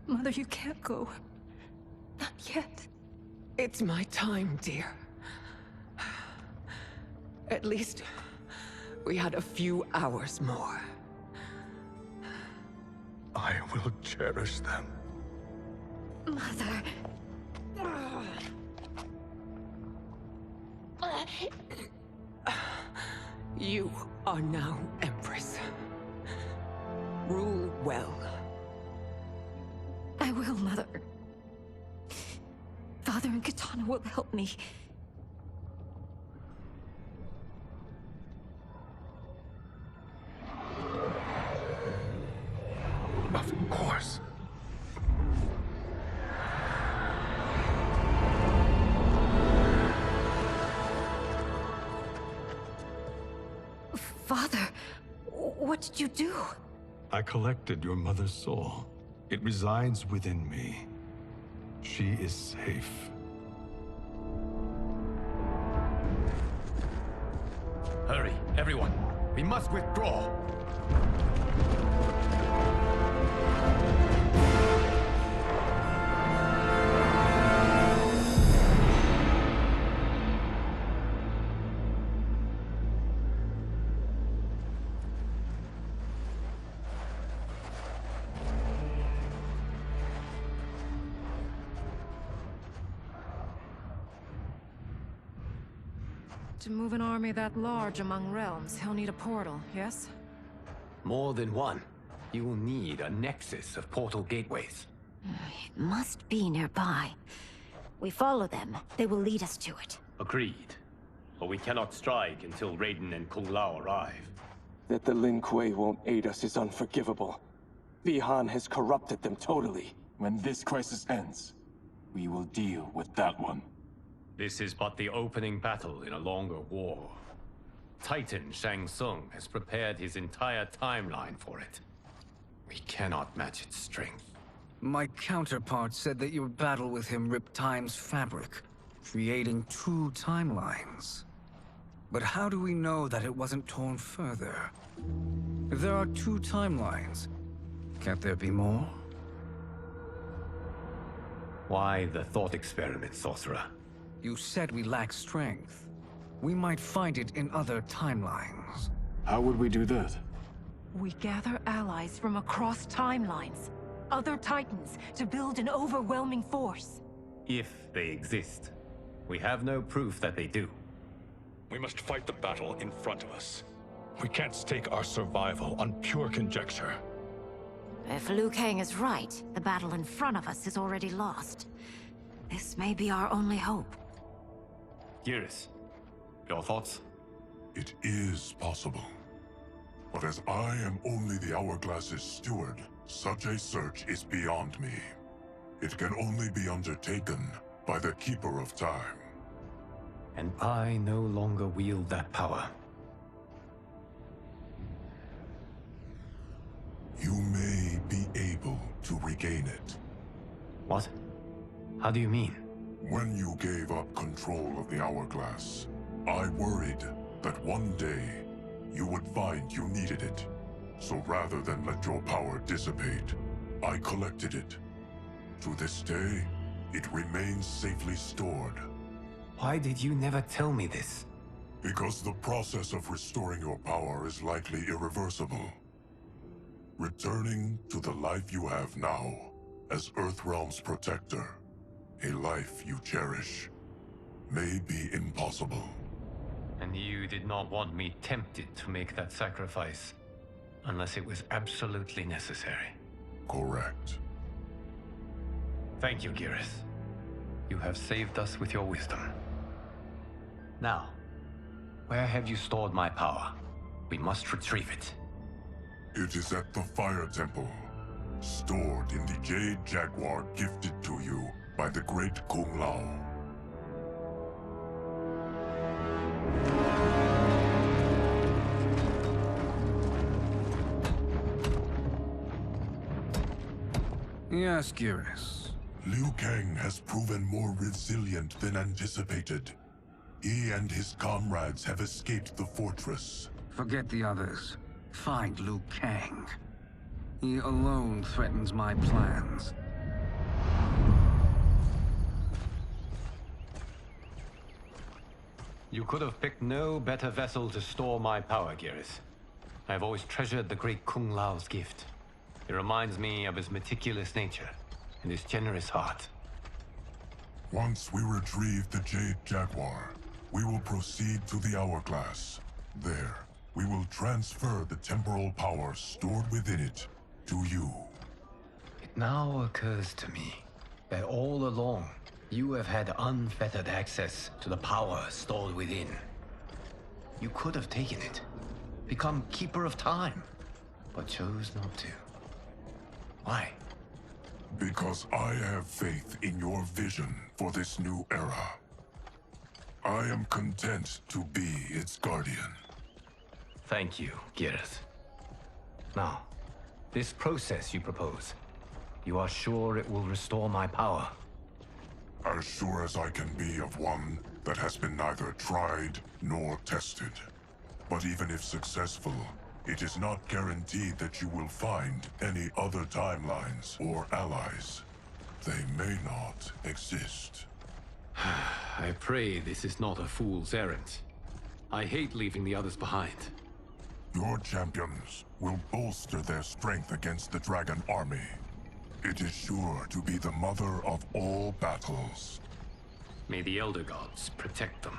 Mother, you can't go. Not yet. It's my time, dear. At least we had a few hours more. I will cherish them. Mother. You are now Empress. Rule well. I will, Mother. Father and Katana will help me. Of course. Father, what did you do? I collected your mother's soul. It resides within me. She is safe. Hurry, everyone. We must withdraw. To move an army that large among realms, he'll need a portal, yes? More than one. You will need a nexus of portal gateways. It must be nearby. We follow them, they will lead us to it. Agreed. But we cannot strike until Raiden and Kung Lao arrive. That the Lin Kuei won't aid us is unforgivable. Bihan has corrupted them totally. When this crisis ends, we will deal with that one. This is but the opening battle in a longer war. Titan Shang Tsung has prepared his entire timeline for it. We cannot match its strength. My counterpart said that your battle with him ripped time's fabric, creating two timelines. But how do we know that it wasn't torn further? If there are two timelines, can't there be more? Why the thought experiment, sorcerer? You said we lack strength. We might find it in other timelines. How would we do that? We gather allies from across timelines, other titans, to build an overwhelming force. If they exist. We have no proof that they do. We must fight the battle in front of us. We can't stake our survival on pure conjecture. If Liu Kang is right, the battle in front of us is already lost. This may be our only hope. Geras, your thoughts? It is possible. But as I am only the Hourglass's steward, such a search is beyond me. It can only be undertaken by the Keeper of Time. And I no longer wield that power. You may be able to regain it. What? How do you mean? When you gave up control of the Hourglass, I worried that one day you would find you needed it. So rather than let your power dissipate, I collected it. To this day, it remains safely stored. Why did you never tell me this? Because the process of restoring your power is likely irreversible. Returning to the life you have now, as Earthrealm's protector, a life you cherish, may be impossible. And you did not want me tempted to make that sacrifice, unless it was absolutely necessary. Correct. Thank you, Geras. You have saved us with your wisdom. Now, where have you stored my power? We must retrieve it. It is at the Fire Temple, stored in the Jade Jaguar gifted to you by the great Kung Lao. Yes, Geras. Liu Kang has proven more resilient than anticipated. He and his comrades have escaped the fortress. Forget the others. Find Liu Kang. He alone threatens my plans. You could have picked no better vessel to store my power, Geras. I've always treasured the great Kung Lao's gift. It reminds me of his meticulous nature and his generous heart. Once we retrieve the Jade Jaguar, we will proceed to the Hourglass. There, we will transfer the temporal power stored within it to you. It now occurs to me that all along, you have had unfettered access to the power stored within. You could have taken it, become Keeper of Time, but chose not to. Why? Because I have faith in your vision for this new era. I am content to be its guardian. Thank you, Geras. Now, this process you propose, you are sure it will restore my power? As sure as I can be of one that has been neither tried nor tested. But even if successful, it is not guaranteed that you will find any other timelines or allies. They may not exist. I pray this is not a fool's errand. I hate leaving the others behind. Your champions will bolster their strength against the Dragon Army. It is sure to be the mother of all battles. May the Elder Gods protect them.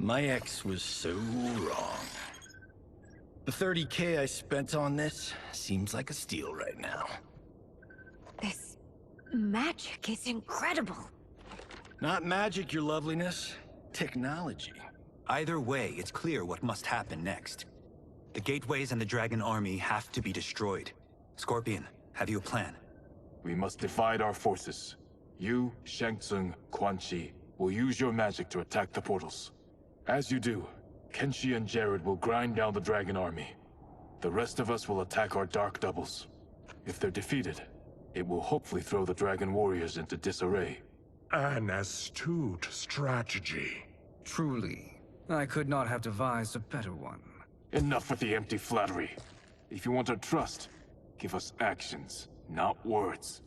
My ex was so wrong. The 30K I spent on this seems like a steal right now. This magic is incredible. Not magic, your loveliness. Technology. Either way, it's clear what must happen next. The gateways and the Dragon Army have to be destroyed. Scorpion, have you a plan? We must divide our forces. You, Shang Tsung, Quan Chi will use your magic to attack the portals. As you do, Kenshi and Jared will grind down the Dragon Army. The rest of us will attack our dark doubles. If they're defeated, it will hopefully throw the Dragon Warriors into disarray. An astute strategy. Truly, I could not have devised a better one. Enough with the empty flattery. If you want our trust, give us actions, not words.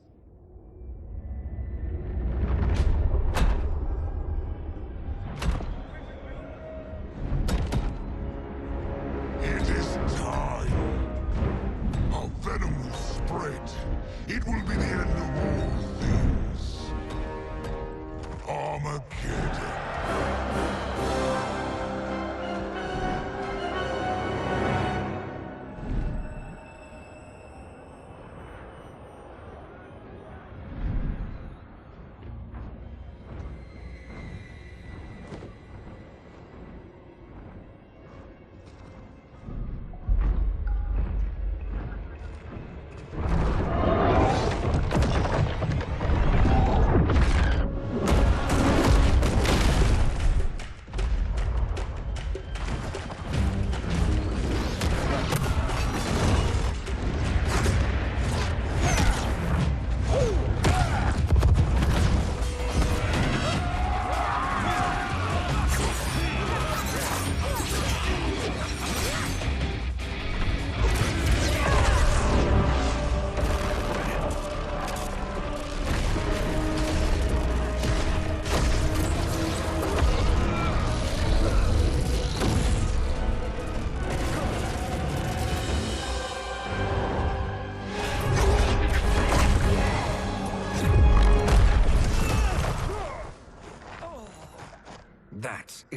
It is time. A venom will spread. It will be the end of all things. Armageddon.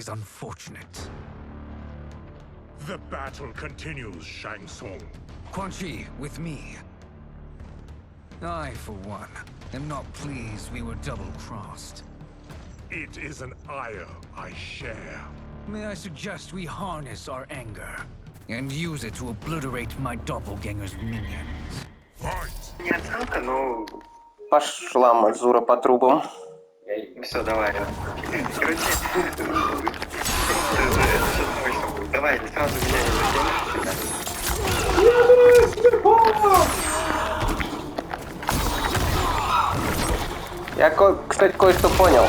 is unfortunate. The battle continues, Shang Tsung. Quan Chi, with me. I, for one, am not pleased we were double-crossed. It is an ire I share. May I suggest we harness our anger and use it to obliterate my doppelganger's minions? Не оценка, но... Пошла мазура по трубам. Все, давай. Короче, это все точно будет. Давай, сразу меня не Я, кстати, кое-что понял.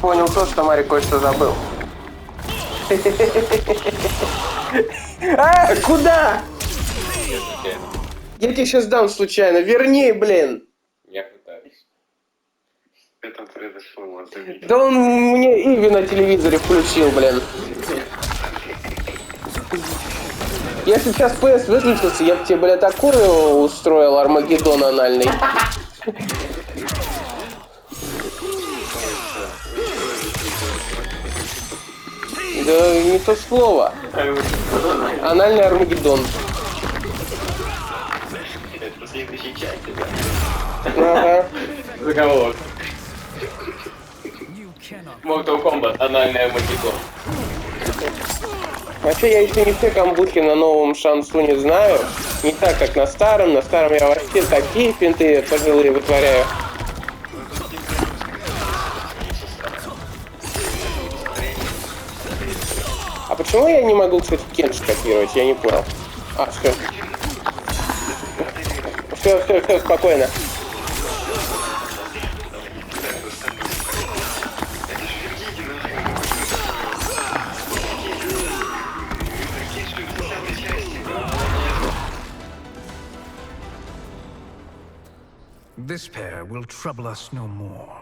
Понял то, что Мари кое-что забыл. А, куда? Я тебе сейчас дам случайно. Верни, блин. Я пытаюсь. Что там произошло? Да он мне Иви на телевизоре включил, блин. Если сейчас PS выключился, я бы тебе, бля, такую устроил Армагеддон анальный. Да не то слово. Анальный Армагеддон. Это следующий часть, да? Ага. Заголовок. Mortal Kombat, анальный Армагеддон. Вообще, я еще не все камбухи на новом шансуне знаю. Не так, как на старом. На старом я вообще такие финты пожилые вытворяю. А почему я не могу, кстати, Кенш копировать? Я не понял. А, все. Все, спокойно. This pair will trouble us no more.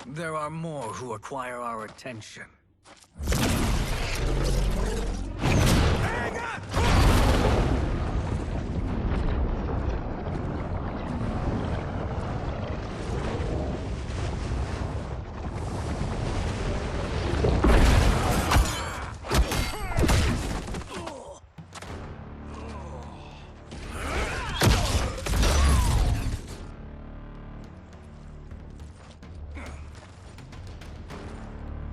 There are more who acquire our attention.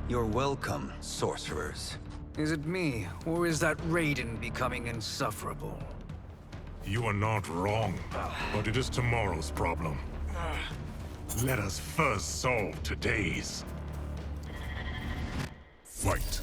You're welcome, sorcerers. Is it me, or is that Raiden becoming insufferable? You are not wrong, but it is tomorrow's problem. Let us first solve today's. Fight.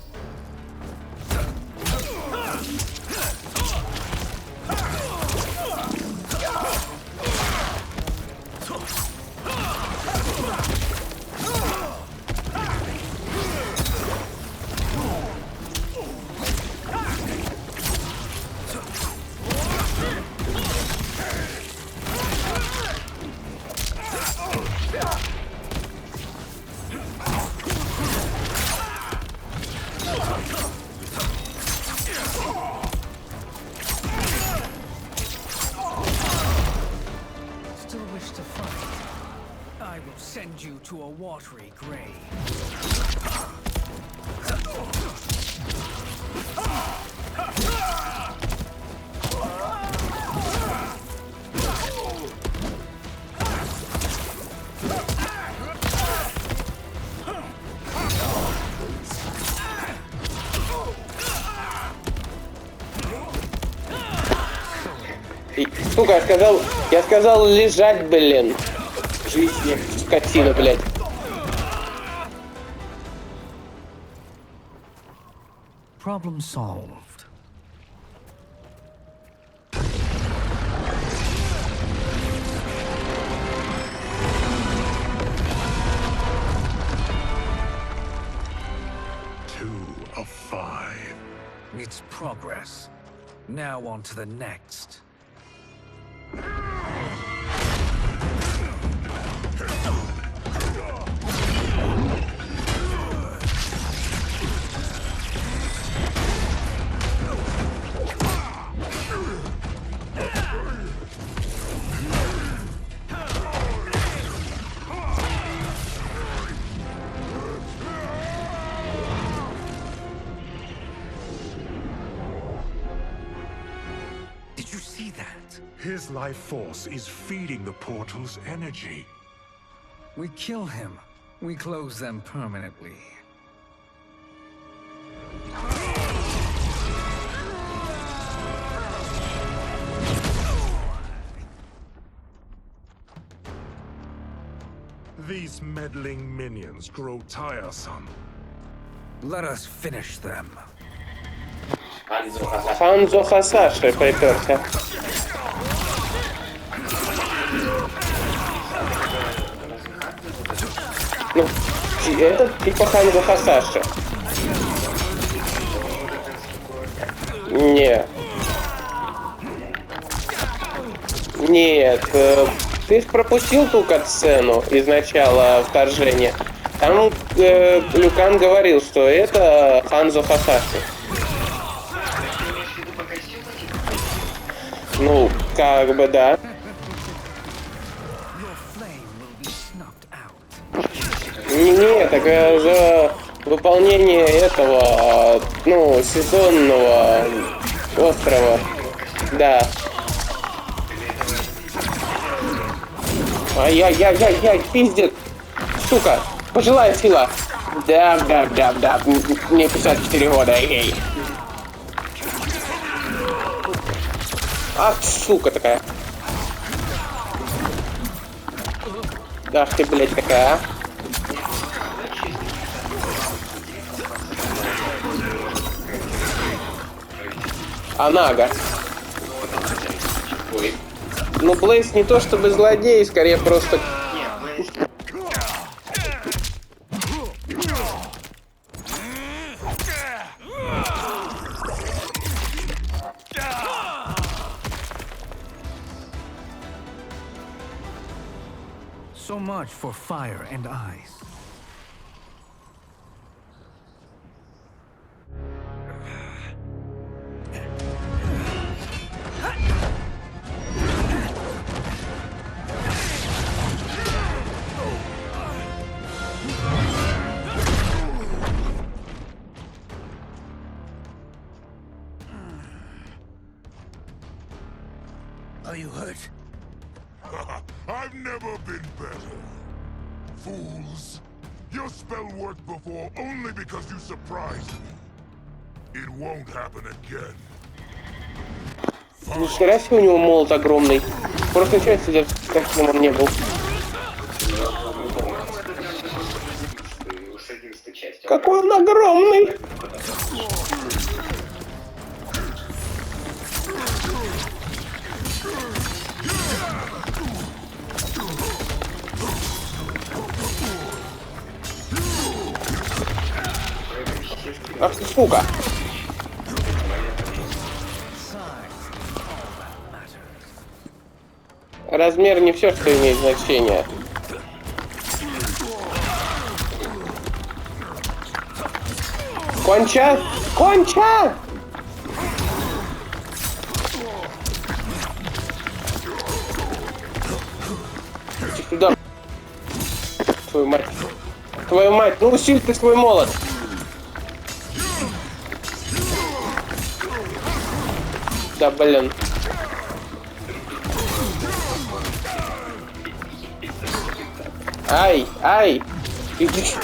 Send you to a watery grave. Сука, я сказал лежать, блин. Жизнь, скотина, блядь. Problem solved. Two of 5. It's progress. Now on to the next. His life force is feeding the portal's energy. We kill him. We close them permanently. These meddling minions grow tiresome. Let us finish them. Ханзо Хасаши приперся. Ну, этот типа Ханзо Хасаши. Не. Нет, ты пропустил ту катсцену из начала вторжения. Там Люкан говорил, что это Ханзо Хасаши. Ну, как бы да. Не, так за выполнение этого, ну, сезонного острова. Да. Ай-яй-яй-яй-яй, пиздец. Сука, пожилая сила. Да. Мне 54 года, эй. Ах, сука такая. Ах ты, блядь, такая, а. Анага. Ну, Блейз не то чтобы злодей, скорее просто... So much for fire and ice. Are you hurt? I've never been better. Fools. Your spell worked before only because you surprised me. It won't happen again. Ни хера себе у него молот огромный. В прошлой части каким он не был. Какой он огромный! Ах ты, сука! Размер не все, что имеет значение. Конча! Конча! Иди сюда. Твою мать. Твою мать, ну усиль ты свой молот. Да, блин. Ай! Иди.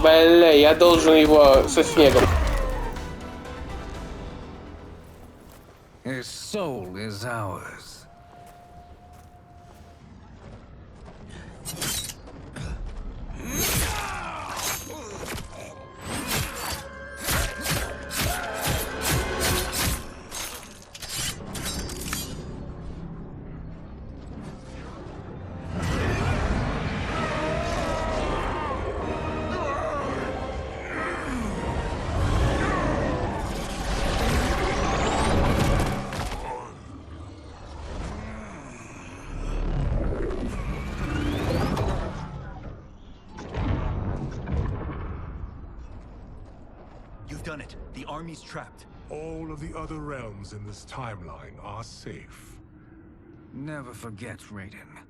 Бля, я должен его со снегом. His soul is ours. You've done it. The army's trapped. All of the other realms in this timeline are safe. Never forget, Raiden,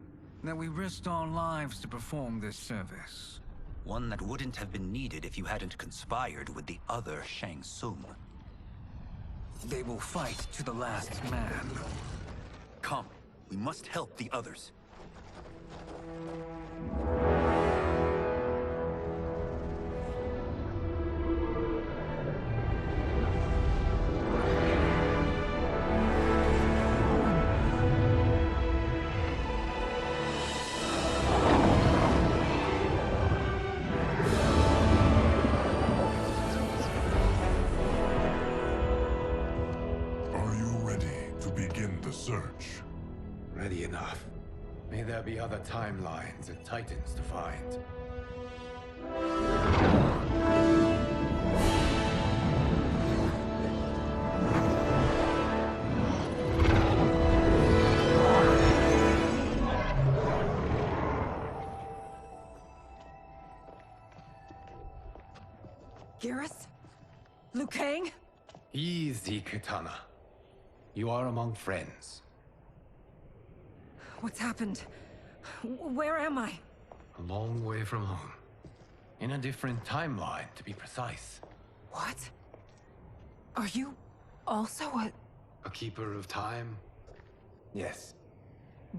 that we risked our lives to perform this service. One that wouldn't have been needed if you hadn't conspired with the other Shang Tsung. They will fight to the last man. Come, we must help the others. Are you ready to begin the search? Ready enough. May there be other timelines and titans to find. Garrus? Liu Kang? Easy, Katana. You are among friends. What's happened? Where am I? A long way from home. In a different timeline, to be precise. What? Are you also A keeper of time? Yes.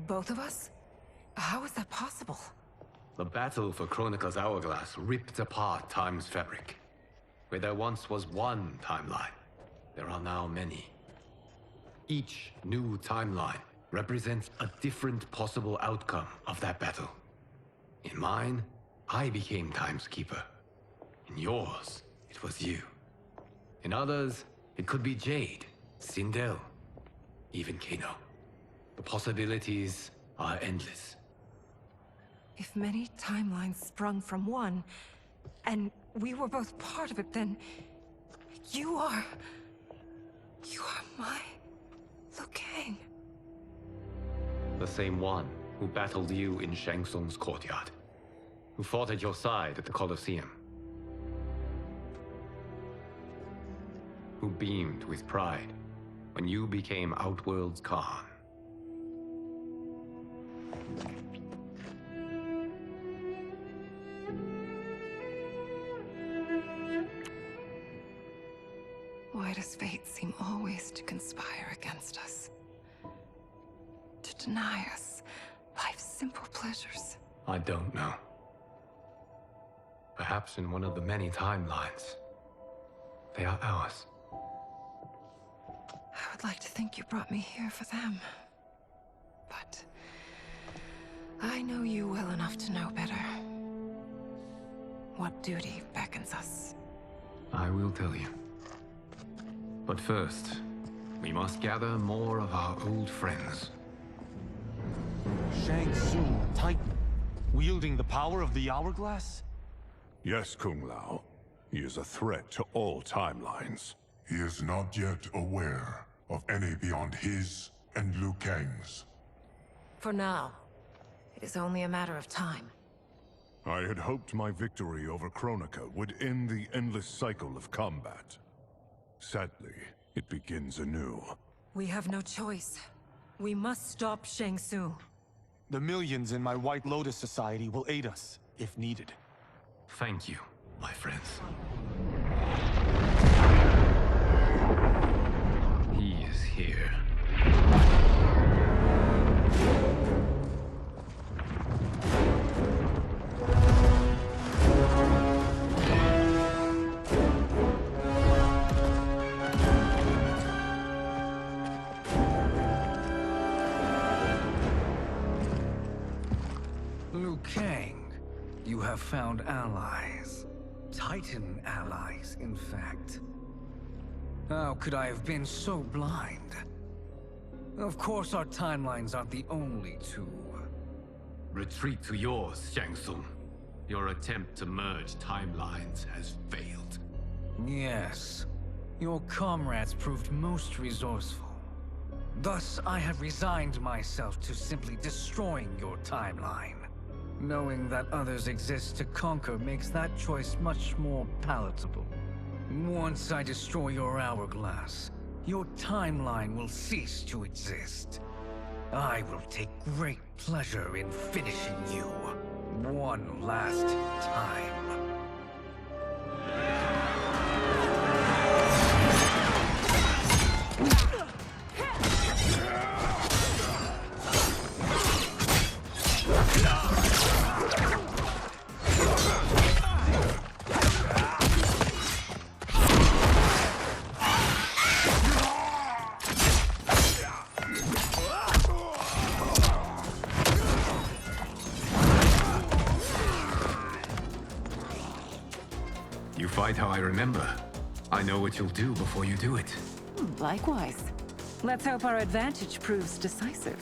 both of us? How is that possible? The battle for Chronica's hourglass ripped apart time's fabric. Where there once was one timeline, there are now many. Each new timeline represents a different possible outcome of that battle. In mine, I became Time's Keeper. In yours, it was you. In others, it could be Jade, Sindel, even Kano. The possibilities are endless. If many timelines sprung from one, and we were both part of it, then you are my Liu Kang. The same one who battled you in Shang Tsung's courtyard. Who fought at your side at the Colosseum. Who beamed with pride when you became Outworld's Khan. Why does fate seem always to conspire against us? To deny us life's simple pleasures? I don't know. Perhaps in one of the many timelines, they are ours. I would like to think you brought me here for them. But I know you well enough to know better. What duty beckons us? I will tell you. But first, we must gather more of our old friends. Shang Tsung, Titan, wielding the power of the hourglass? Yes, Kung Lao. He is a threat to all timelines. He is not yet aware of any beyond his and Liu Kang's. For now, it is only a matter of time. I had hoped my victory over Chronica would end the endless cycle of combat. Sadly, it begins anew. We have no choice. We must stop Shang Tsung. The millions in my White Lotus Society will aid us, if needed. Thank you, my friends. He is here. Liu Kang, you have found allies. Titan allies, in fact. How could I have been so blind? Of course our timelines aren't the only two. Retreat to yours, Shang Tsung. Your attempt to merge timelines has failed. Yes. Your comrades proved most resourceful. Thus, I have resigned myself to simply destroying your timeline. Knowing that others exist to conquer makes that choice much more palatable. Once I destroy your hourglass, your timeline will cease to exist. I will take great pleasure in finishing you one last time. fight how I remember. I know what you'll do before you do it. Likewise. Let's hope our advantage proves decisive.